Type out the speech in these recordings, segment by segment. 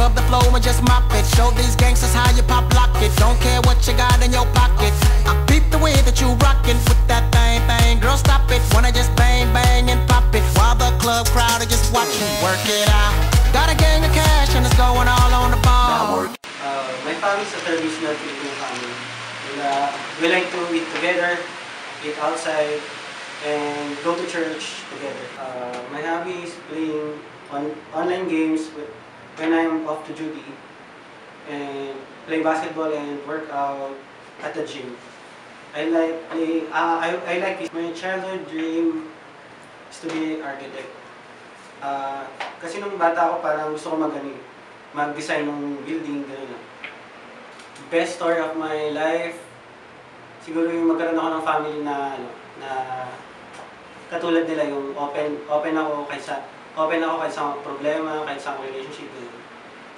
Scrub the flow and just mop it. Show these gangsters how you pop lock it. Don't care what you got in your pocket. I peep the way that you rockin' with that thing. Girl, stop it. Wanna just bang, bang and pop it while the club crowd are just watching. Work it out. Got a gang of cash and it's going all on the ball. My family is a traditional Filipino family. We like to eat together, eat outside, and go to church together. My hobby is playing online games when I'm off to duty, and play basketball and work out at the gym. I like it. My childhood dream is to be an architect. Kasi nung bata ako parang gusto ko mag-design ng building, gano'n. Best story of my life, siguro yung magkaroon ako ng family na katulad nila, yung open ako kahit sa problema, kahit sa relationship.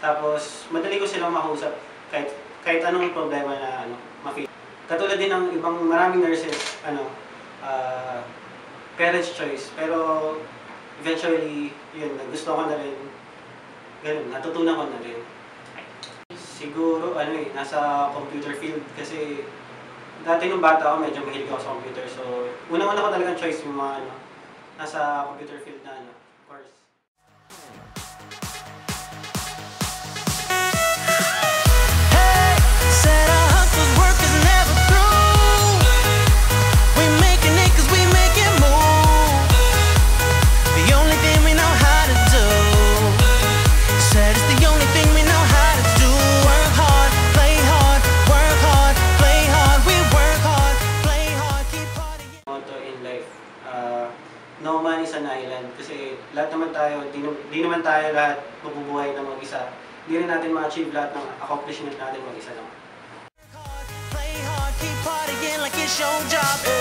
Tapos madali ko silang makausap kahit anong problema na ma-feel. Katulad din ng ibang maraming nurses, parents' choice, pero eventually yun, nagustuhan ko na rin. Ganun, natutunan ko na rin. Siguro, nasa computer field kasi dati nung bata ako, medyo mahilig ako sa computer. So, unang-una ko talagang choice yung mga nasa computer field na course. No man is an island kasi lahat naman tayo, di naman tayo lahat mabubuhay ng mag-isa. Hindi rin natin ma-achieve lahat ng accomplishment natin mag-isa lang. Play hard, keep partying like it's your job.